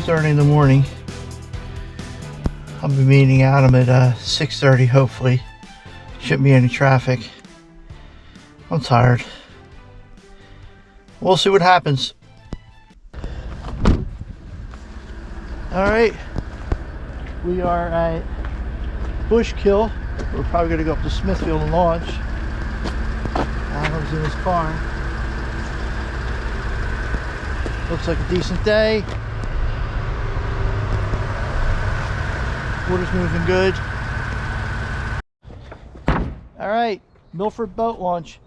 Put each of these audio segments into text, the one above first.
4:30 in the morning. I'll be meeting Adam at 6:30 hopefully. Shouldn't be any traffic. I'm tired. We'll see what happens. Alright, we are at Bushkill. We're probably going to go up to Smithfield and launch. Adam's in his car. Looks like a decent day. Water's moving good. Alright, Milford boat launch.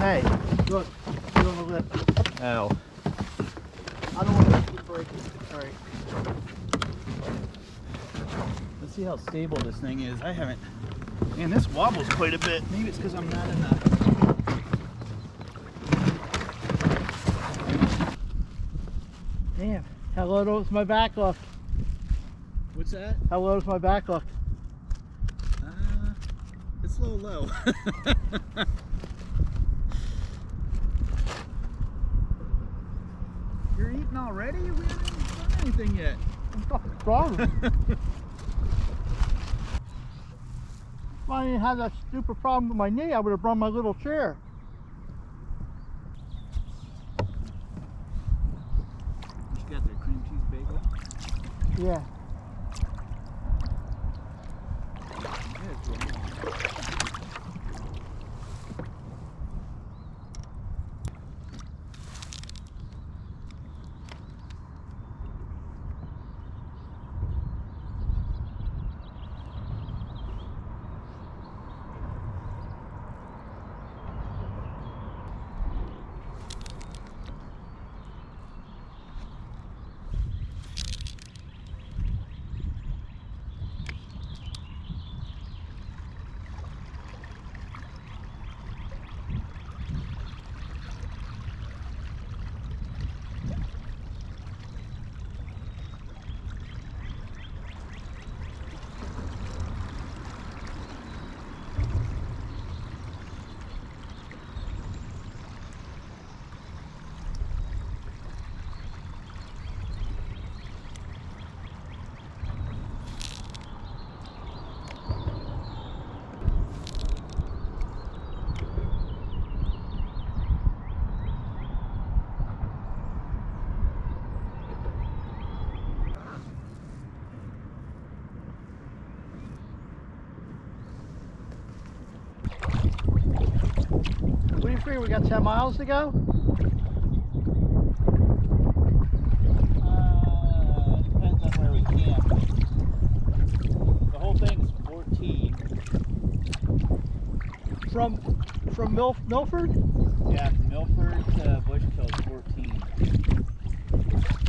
Hey, look, you're on the lip. Ow. I don't want to keep breaking. Alright. Let's see how stable this thing is. I haven't. Man, this wobbles quite a bit. Maybe it's because I'm not in the. Damn, how low does my back look? What's that? How low does my back look? It's a little low. You're eating already? We haven't even done anything yet. I'm fucking starving. If I didn't have that stupid problem with my knee, I would have brought my little chair. You got the cream cheese bagel? Yeah. Yeah, it's wrong. What do you figure? We got 10 miles to go? Depends on where we camp. The whole thing's 14. From Milford? Yeah, from Milford to Bushkill is 14.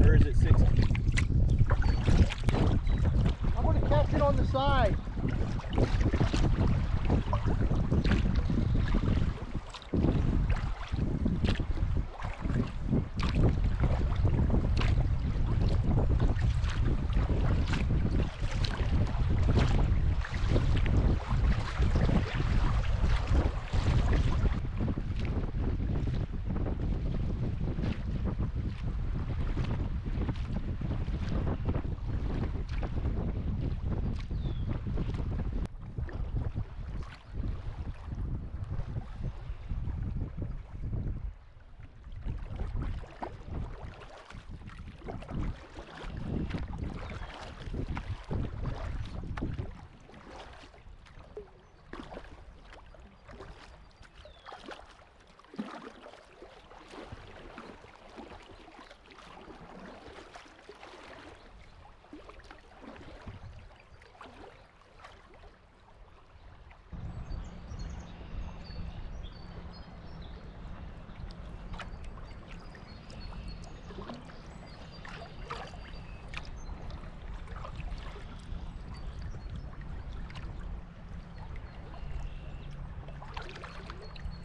Or is it 16? I'm going to catch it on the side.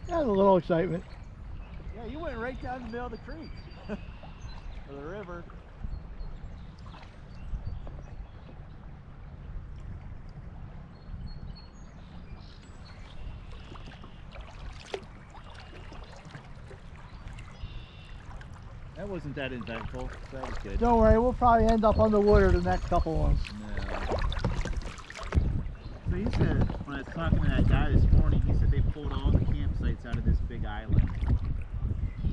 Yeah, a little excitement. Yeah, you went right down the middle of the creek. Or the river. That wasn't that eventful. That was good. Don't worry, we'll probably end up underwater the next couple ones. No. So he said, when I was talking to that guy this morning, he said they pulled all the campsites out of this big island.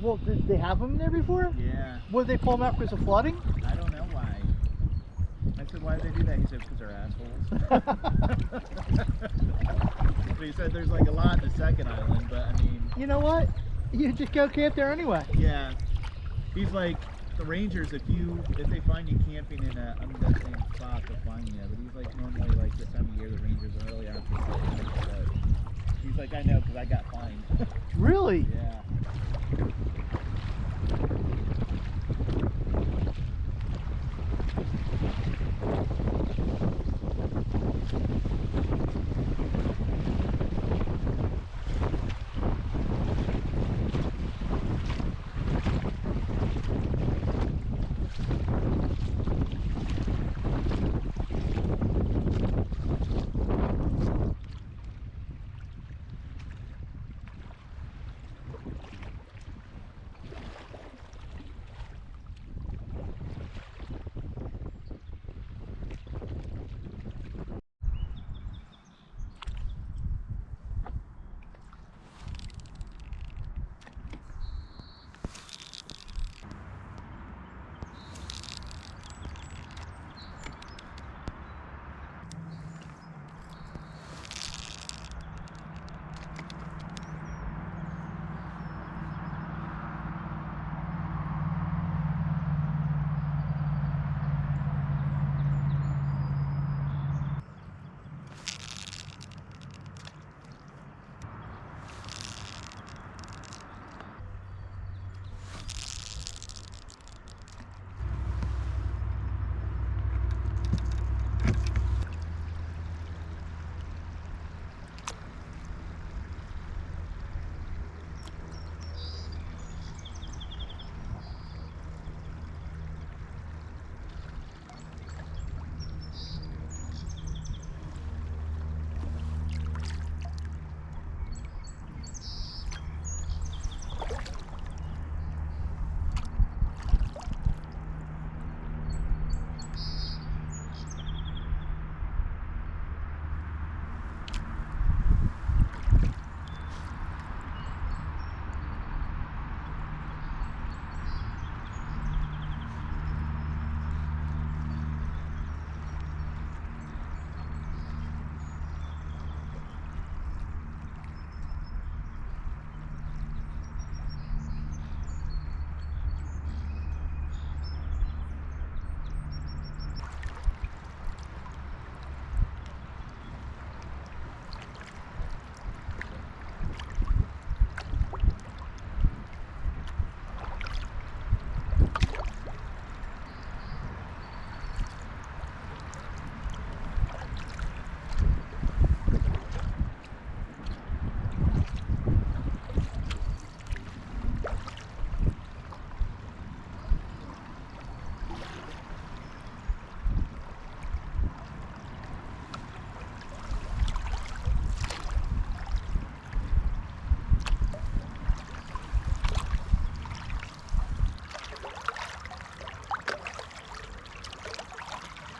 Well, did they have them there before? Yeah. Would they pull them out because of flooding? I don't know why. I said, why did they do that? He said, because they're assholes. But he said there's like a lot in the second island, but I mean... You know what? You just go camp there anyway. Yeah. He's like, the rangers, if they find you camping in that same spot, they'll find you. But he's like, normally like this time of year, the rangers are early out. But he's like, I know, because I got fined. Really? Yeah.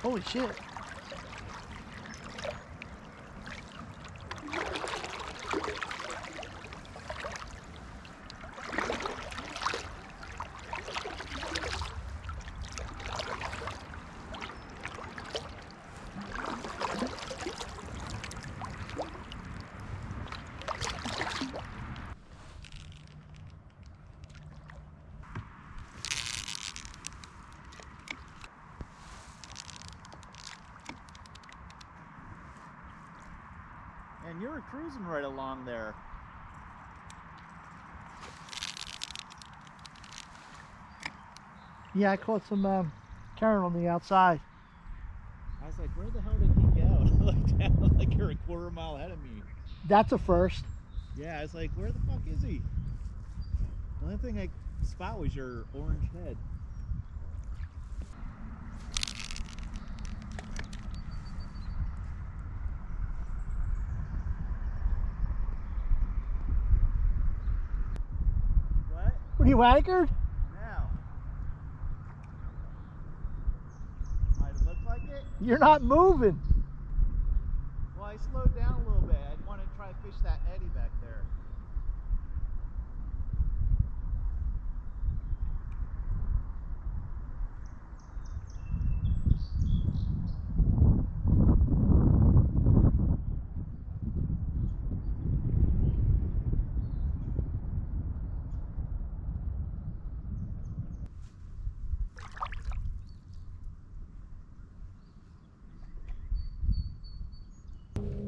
Holy shit. And you were cruising right along there. Yeah, I caught some current on the outside. I was like, where the hell did he go? I looked down, like you're a quarter mile ahead of me. That's a first. Yeah, I was like, where the fuck is he? The only thing I spot was your orange head. What? What are you anchored? Now. Might have looked like it. You're not moving. Well, I slowed down a little bit. I want to try to fish that eddy back there.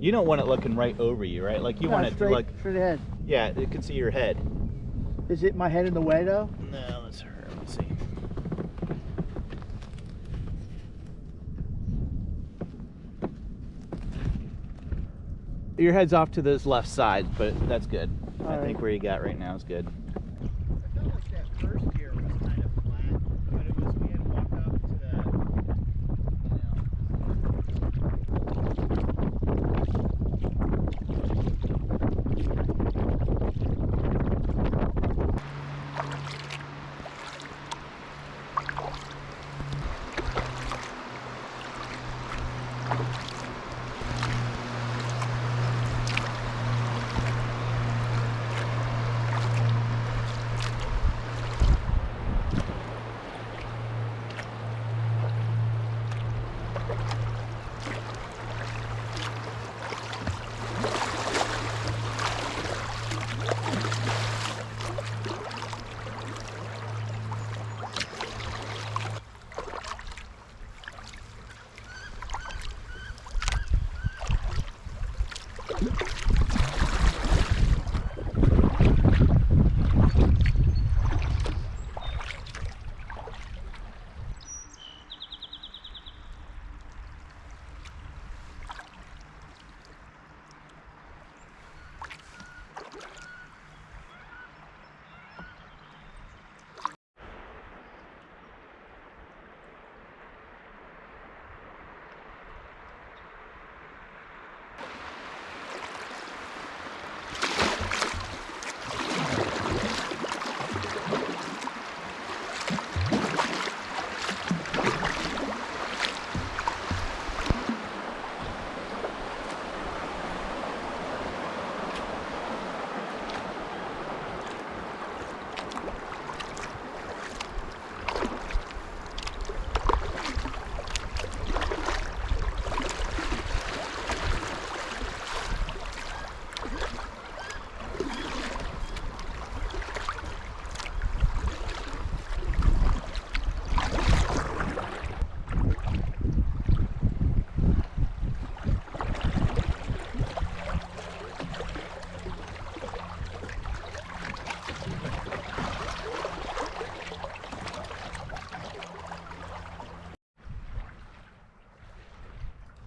You don't want it looking right over you, right? Like you want it straight, to look. straight ahead. Yeah, it can see your head. Is it my head in the way though? No, let's see. Your head's off to this left side, but that's good. I think where you got right now is good. I felt like that first year was kind of flat, but it was, we had to walk up to the,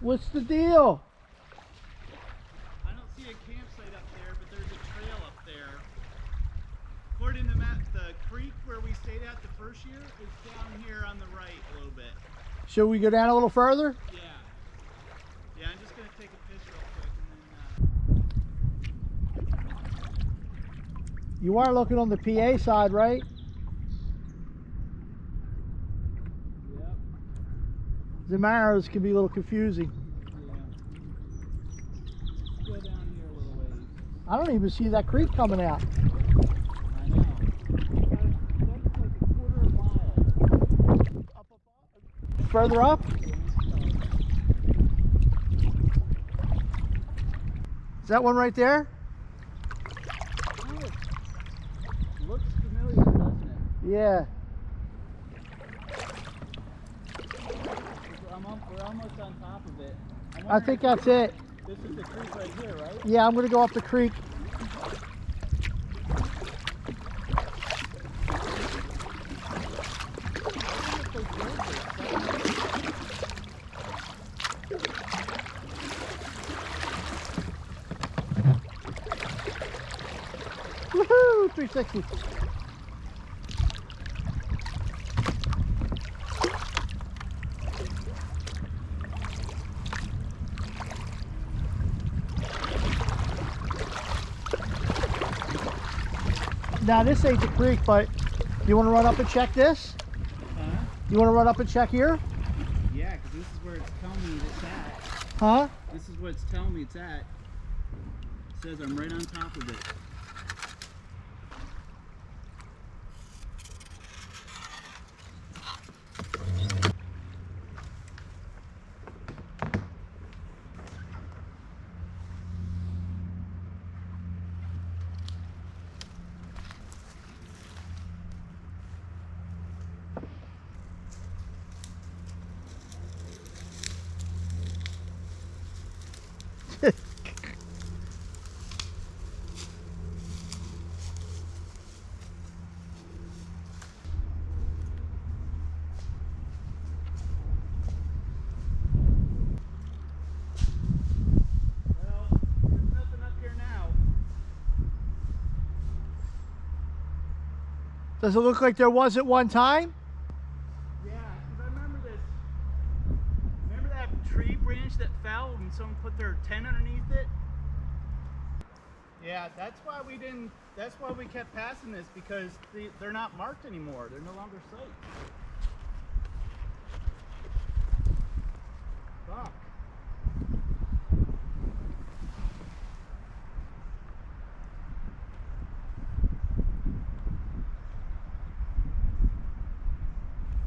What's the deal? I don't see a campsite up there, but there's a trail up there. According to the map, the creek where we stayed at the first year is down here on the right a little bit. Should we go down a little further? Yeah. Yeah, I'm just going to take a picture real quick and then... You are looking on the PA side, right? Yep. The arrows can be a little confusing. Yeah. Let's go down here a little ways. I don't even see that creek coming out. I know. That's like a quarter of a mile. Further up? Is that one right there? Looks familiar, doesn't it? Yeah. We're almost on top of it. I think that's it. This is the creek right here, right? Yeah, I'm going to go up the creek. Woohoo! 360. Now this ain't the creek, but you want to run up and check this? Huh? You want to run up and check here? Yeah, because this is where it's telling me it's at. Huh? This is what it's telling me it's at. It says I'm right on top of it. Well, there's nothing up here now. Does it look like there was at one time? Yeah, because I remember this. Remember that tree branch that fell and someone put their tent underneath it? Yeah, that's why we didn't. That's why we kept passing this, because they're not marked anymore. They're no longer sites. Fuck.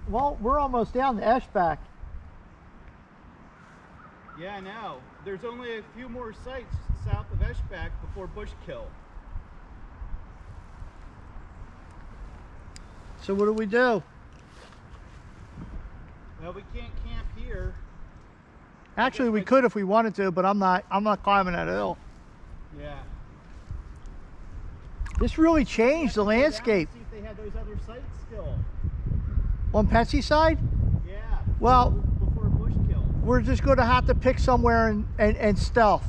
Well, we're almost down to Eshback. Yeah, I know. There's only a few more sites south of Eshback before Bushkill. So what do we do? Well, we can't camp here. Actually, we could if we wanted to, but I'm not climbing that hill. Yeah. This really changed the landscape. See if they had those other sites still. On Petsy's side? Yeah. Well, before Bushkill. we're just going to have to pick somewhere and stealth.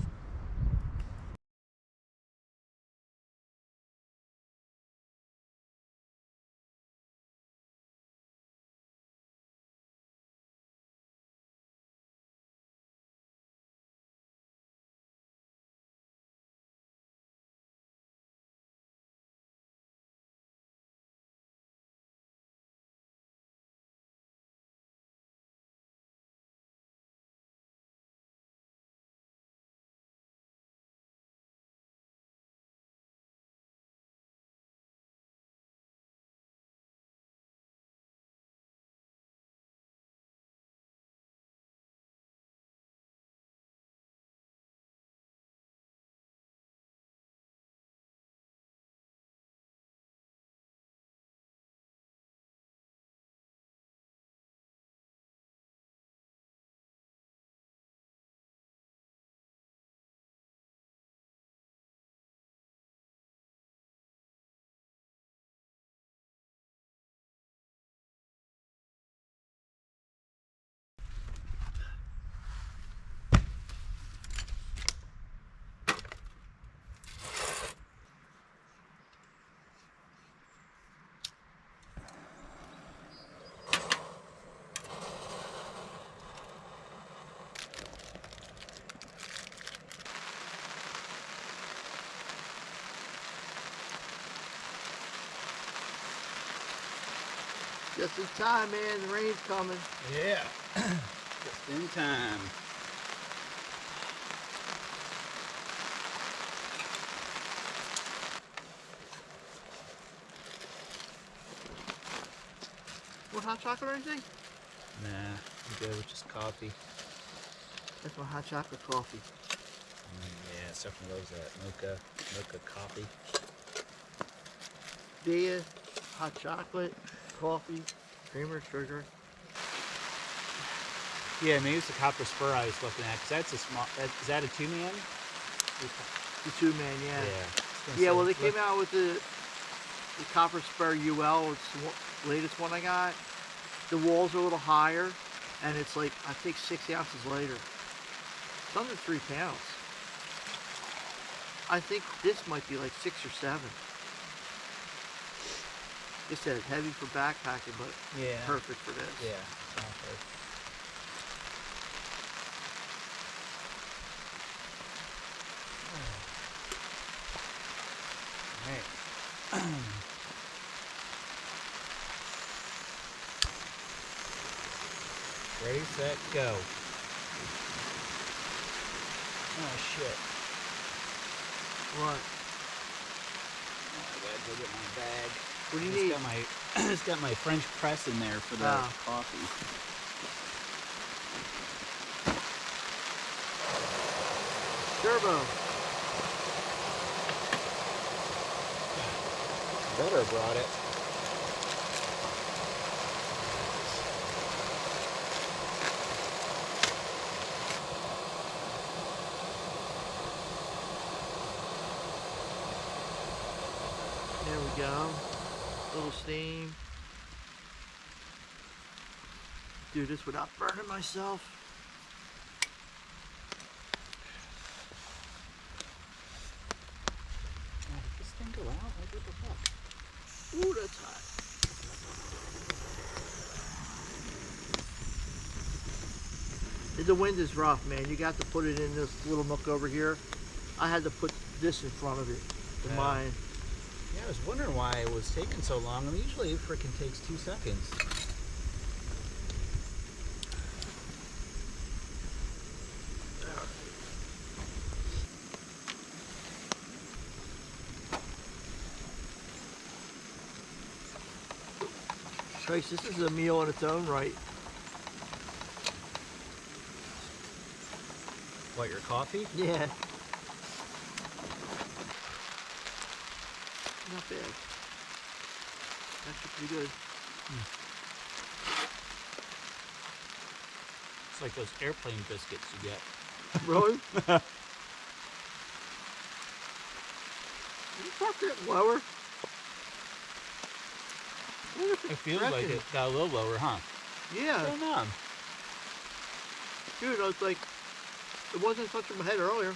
Just in time, man. The rain's coming. Yeah. Just in time. Want hot chocolate or anything? Nah, I'm good with just coffee. That's my hot chocolate coffee. Yeah, Stephanie loves that mocha coffee. Beer, hot chocolate, coffee, creamer, sugar. Yeah, maybe it's the copper spur I was looking at, because that's a small. Is that a 2-man? The 2-man, yeah. Yeah. Yeah, well, they came out with the copper spur UL. It's the latest one I got. The walls are a little higher, and it's like, I think 6 ounces lighter. It's under 3 pounds. I think this might be like 6 or 7. It said heavy for backpacking, but Yeah. perfect for this. Yeah, exactly. All right. Ready, set, go. Oh shit. What? Oh, I gotta go get my bag. What do you It's need? got my it's got my French press in there for the Ah. coffee. Turbo. Better brought it. There we go. Little steam. Do this without burning myself. Oh, did this thing go out? Like, what the fuck? Ooh, that's hot. The wind is rough, man. You got to put it in this little nook over here. I had to put this in front of it for Yeah. mine. Yeah, I was wondering why it was taking so long. I mean, usually it freaking takes 2 seconds. Trace, this is a meal in its own right. What, your coffee? Yeah. Not bad. Actually pretty good. It's like those airplane biscuits you get. Really? You talk that lower? It feels like it got a little lower, huh? Yeah. I don't know. Dude, I was like, it wasn't touching my head earlier.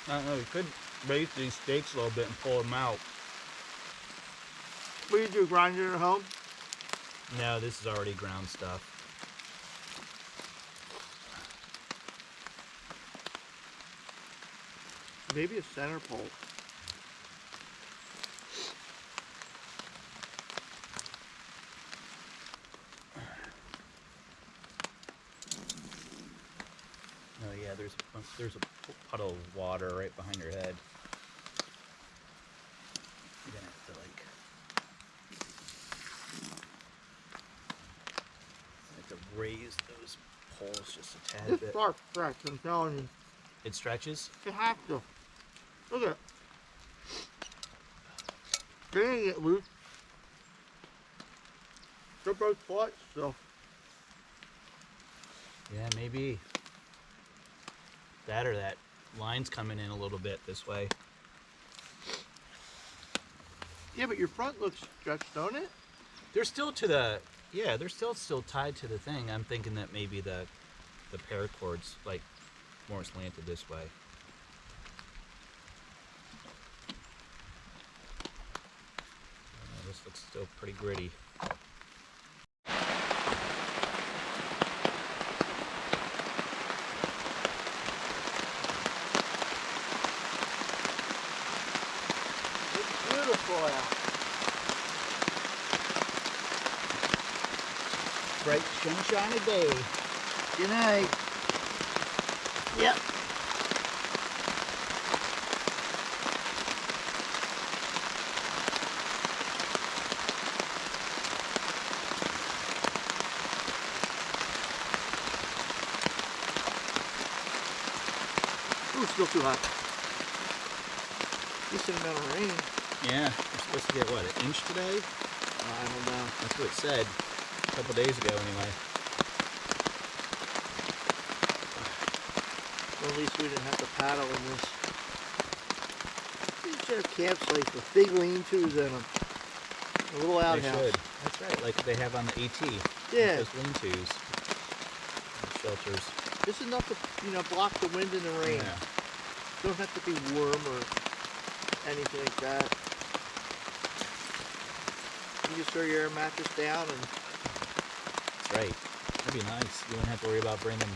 I don't know, you could raise these steaks a little bit and pull them out. What do you do, grind it at home? No, this is already ground stuff. Maybe a center pole. Oh yeah, there's a puddle of water right behind your head. You're gonna have to raise those poles just a tad This bit. bark stretch, I'm telling you. It stretches? It has to. Look at it. They didn't get loose. They're both flat still. Yeah, maybe. That or that line's coming in a little bit this way. Yeah, but your front looks stretched, don't it? They're still to the, yeah, they're still tied to the thing. I'm thinking that maybe the paracord's like more slanted this way. This looks still pretty gritty. It's beautiful out. Bright sunshiny day. Good night. Yep. Ooh, still too hot. Decent amount of rain. Yeah, we're supposed to get what, an inch today? I don't know. That's what it said a couple days ago anyway. Well, at least we didn't have to paddle in this. You should have campsites with big lean-tos in them. A little They outhouse. should. That's right, like they have on the AT. Yeah. Those lean-tos. Shelters. Just enough to, block the wind and the rain. Yeah. Don't have to be warm or anything like that. You just throw your air mattress down and That's right. That'd be nice. You wouldn't have to worry about bringing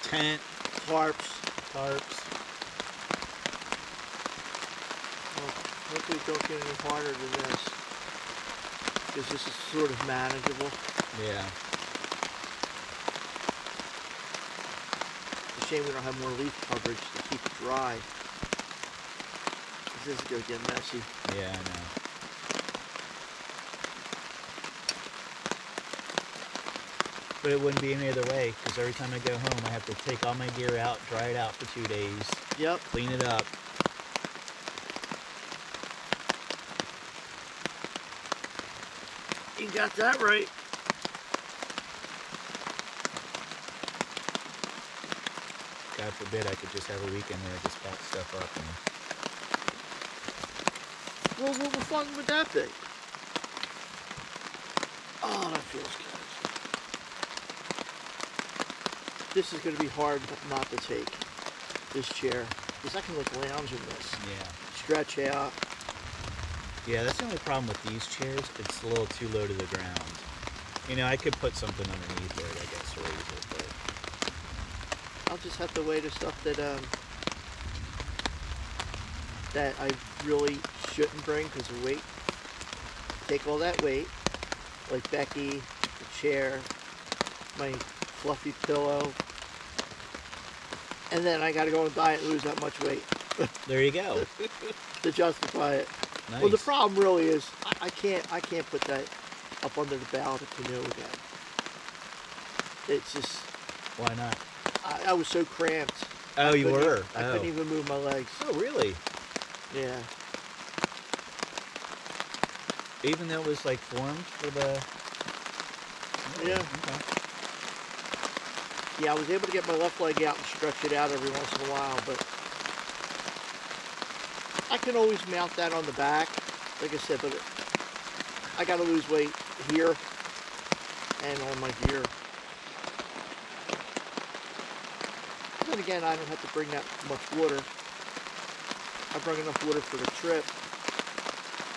tent, tarps. tarps. Well, hopefully it don't get any harder than this. Because this is sort of manageable. Yeah. It's a shame we don't have more leaf coverage to keep it dry. Because this is going to get messy. Yeah, I know. But it wouldn't be any other way, because every time I go home, I have to take all my gear out, dry it out for 2 days, Yep. clean it up. You got that right. God forbid I could just have a weekend where I just pack stuff up and Well, what fun would that be? Oh, that feels good. This is going to be hard not to take, this chair. Because I can like lounge in this. yeah. Stretch out. Yeah, that's the only problem with these chairs. It's a little too low to the ground. You know, I could put something underneath it, I guess, to raise it, but I'll just have to weigh the stuff that I really shouldn't bring because of weight. Take all that weight, like Becky, the chair, my fluffy pillow, and then I gotta go on a diet and lose that much weight there you go. to justify it. Nice. Well, the problem really is I can't put that up under the bow of the canoe again. It's just Why not? I was so cramped. Oh, you couldn't were? I couldn't even move my legs. Oh, really? Yeah. Even though it was like formed for the... Oh, Yeah. Okay. Yeah, I was able to get my left leg out and stretch it out every once in a while, but I can always mount that on the back, like I said, but I gotta lose weight here and on my gear. Then again, I don't have to bring that much water. I bring enough water for the trip.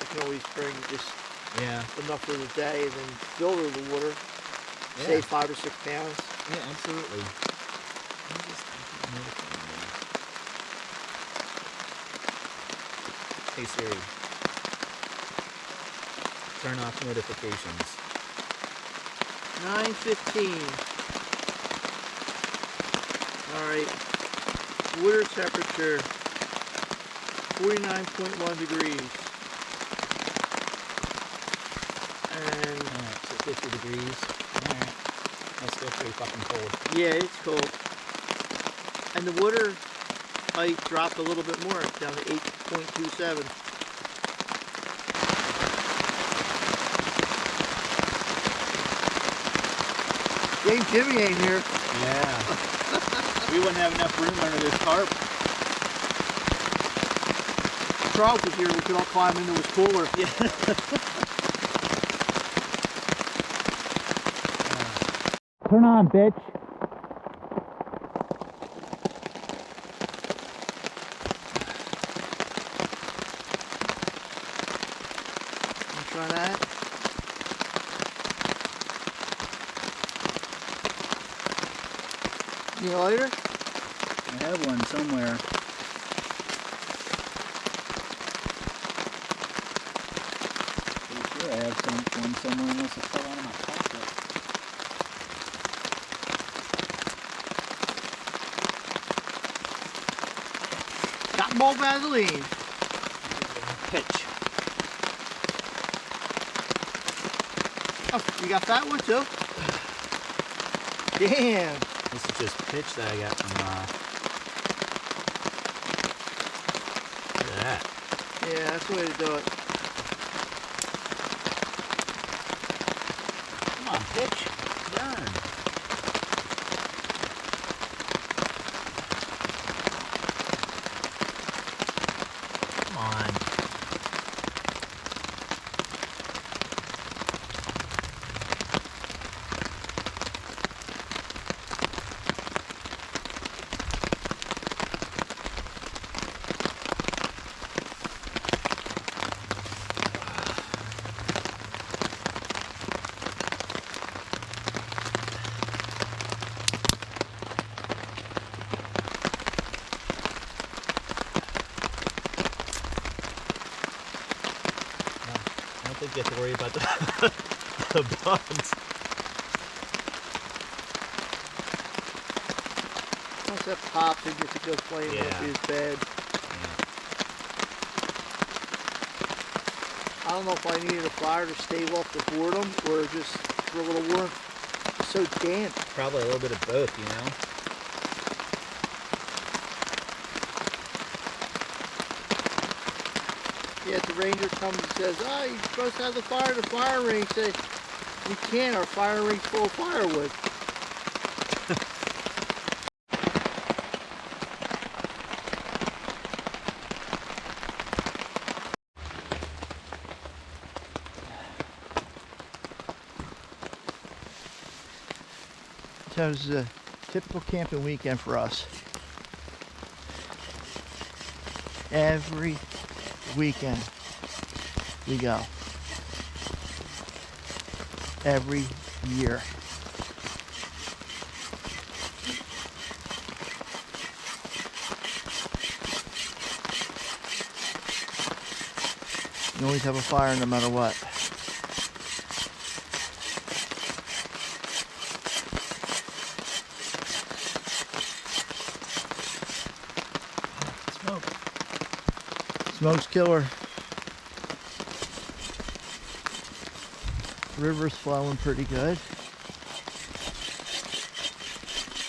I can always bring just Yeah. enough for the day and then filter the water. Yeah. Save 5 or 6 pounds. Yeah, absolutely. Let me just type in another thing here. Hey Siri, turn off notifications. 9:15. All right. Water temperature 49.1 degrees. And Alright, so 50 degrees. Alright. That's still pretty fucking cold. yeah, it's cold. And the water height dropped a little bit more, down to 8.27. Dang, Jimmy ain't here. Yeah. We wouldn't have enough room under this tarp. Charles was here, we could all climb into his cooler. Yeah. Turn on, bitch. You try that? Need a lighter? I have one somewhere. Pretty sure I have one somewhere unless it fell out of my pocket. Cotton ball Vaseline. Pitch. Oh, you got that one too? Damn. This is just pitch that I got from, look at that. Yeah, that's the way to do it. Come on, pitch. Burn. Come on. think you have to worry about the bugs. Once that pops, it gets a good flame. It won't be as bad. I don't know if I needed a fire to stave off the boredom or just for a little warmth. It's so damp. Probably a little bit of both, you know? Yeah, if the ranger comes and says, oh, you're supposed to have the fire at the fire ring. Say, we can't, our fire ring's full of firewood. So it was a typical camping weekend for us. Every weekend we go. Every year. You always have a fire no matter what. Smoke's killer. River's flowing pretty good.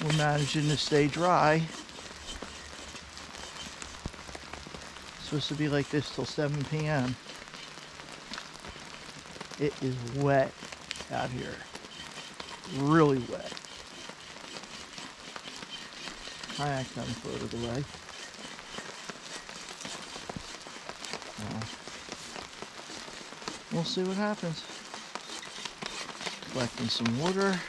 We're managing to stay dry. It's supposed to be like this till 7 p.m. It is wet out here. Really wet. Kayak kind of floated away. We'll see what happens. Collecting some water.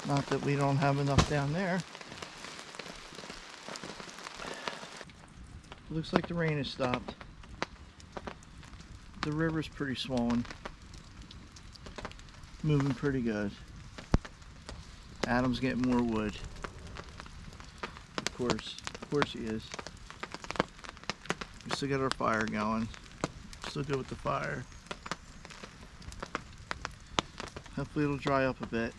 Not that we don't have enough down there. Looks like the rain has stopped. The river's pretty swollen. Moving pretty good. Adam's getting more wood. Of course he is. We still got our fire going. Still good with the fire. Hopefully it'll dry up a bit.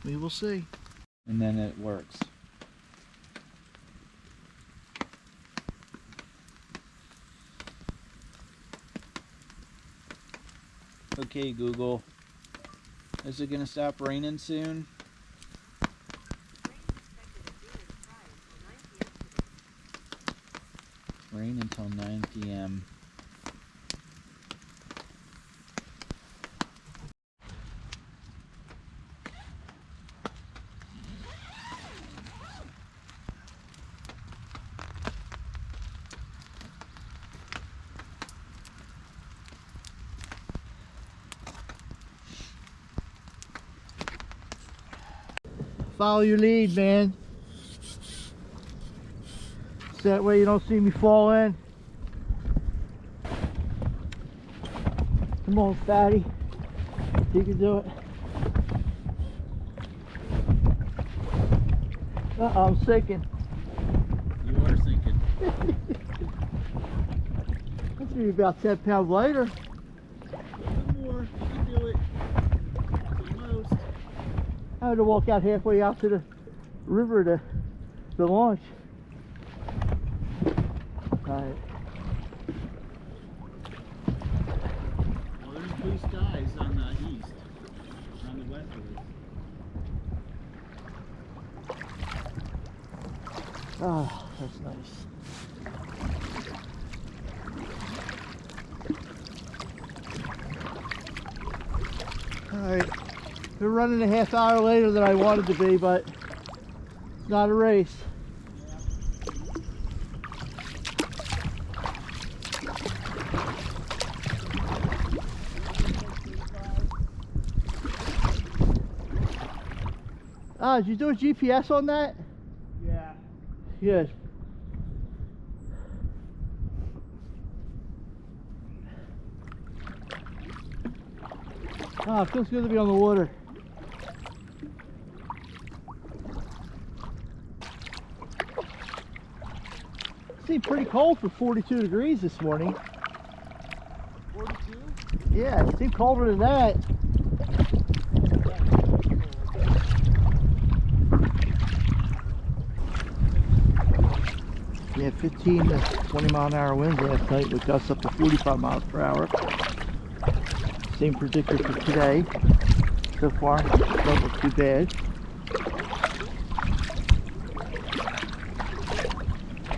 We will see. And then it works. Okay, Google. Is it gonna stop raining soon? Rain until 9 p.m. Follow your lead, man. So that way you don't see me fall in. Come on, fatty. You can do it. Uh-oh, I'm sinking. You are sinking. That's gonna be about 10 pounds lighter. One more. You can do it. Almost. I had to walk out halfway out to the river to launch. Alright. Well, there's blue skies on the east. On the west of us. Oh, that's nice. Alright. We're running a half hour later than I wanted to be, but it's not a race. Ah, did you do a GPS on that? Yeah. Yes. Ah, it feels good to be on the water. seemed pretty cold for 42 degrees this morning. 42? Yeah, it seemed colder than that. Yeah, 15 to 20 mile an hour winds last night with gusts up to 45 miles per hour. Same predictor for today. So far, don't look too bad.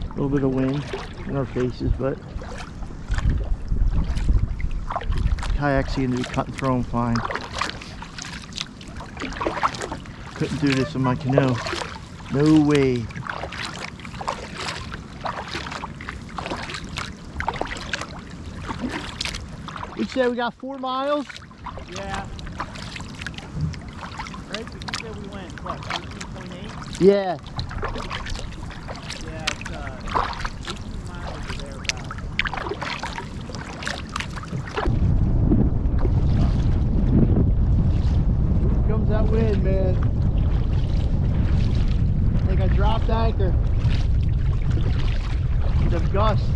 A little bit of wind in our faces, but kayaks seem to be cut and throw 'em fine. Couldn't do this in my canoe. No way. You said we got 4 miles? Yeah. Right? But you said we went, what, 13.8? Yeah. Yeah, it's 18 miles or thereabouts. Here comes that wind, man. I think I dropped anchor. Them gusts.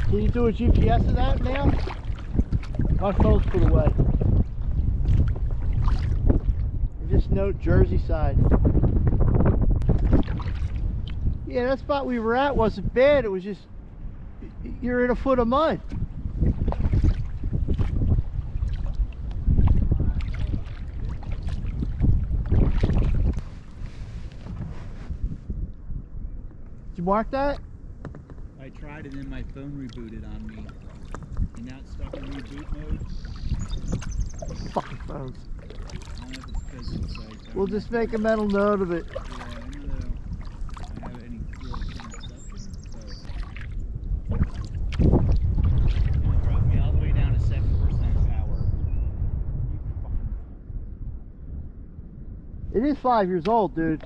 Can you do a GPS of that now? My phone's put away. And just note Jersey side. Yeah, that spot we were at wasn't bad. It was just, you're in a foot of mud. Did you mark that? I tried and then my phone rebooted on me. And now it's stuck in reboot mode. Fucking phones. I don't know if it's because it's like... We'll just make a mental note of it. Yeah, I know that I don't have any real reception, so... It's gonna drop me all the way down to 7% power. It is 5 years old, dude.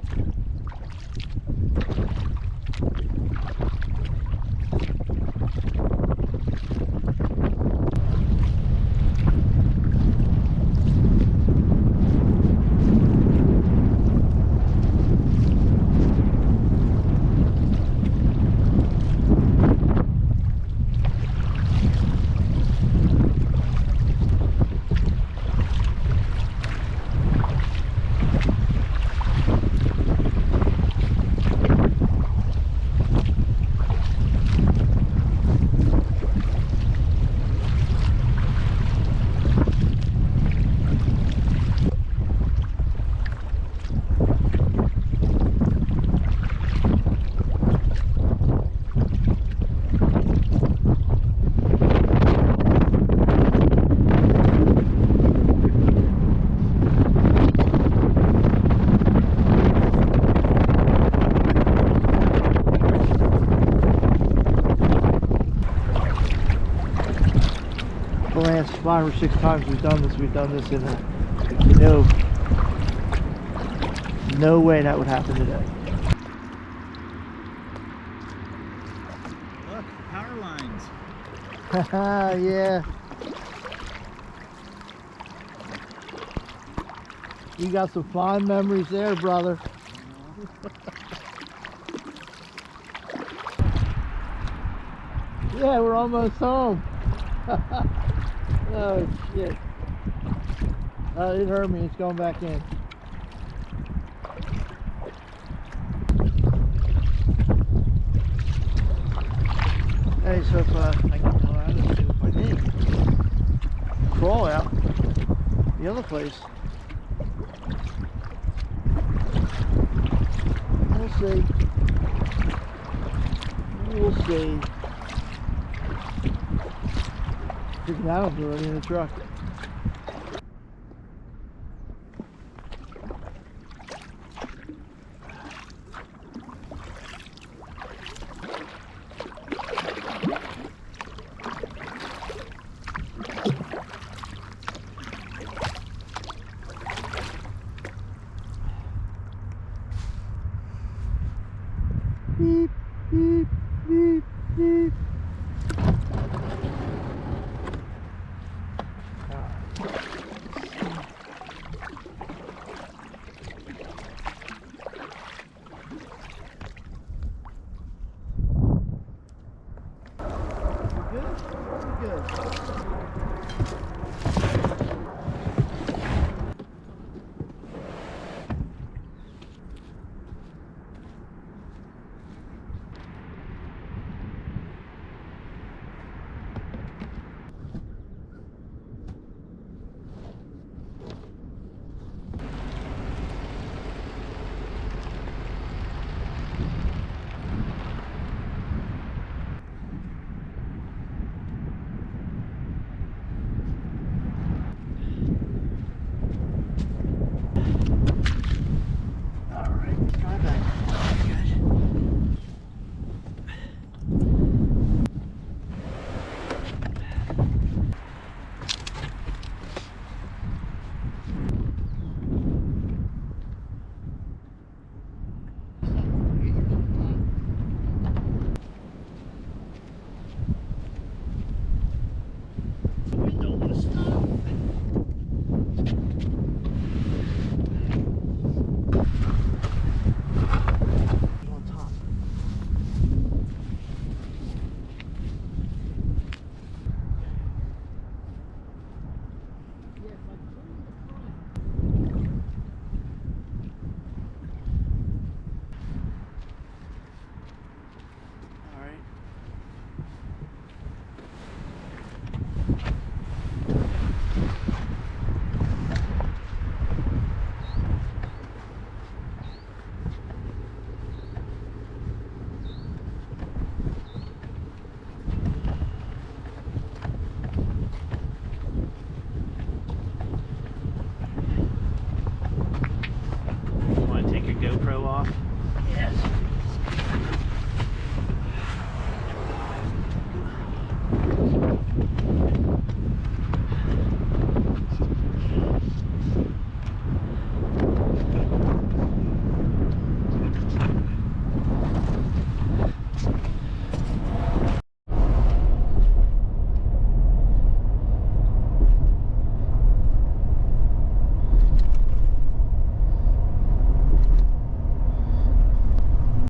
The last 5 or 6 times we've done this in a canoe. No way that would happen today. Look, power lines. Haha, yeah. You got some fond memories there, brother. Yeah, we're almost home. Oh shit. It hurt me, it's going back in. Hey, so if I can come out and see if I need crawl out the other place. We'll see. We'll see. Freaking out, I'm already in the truck.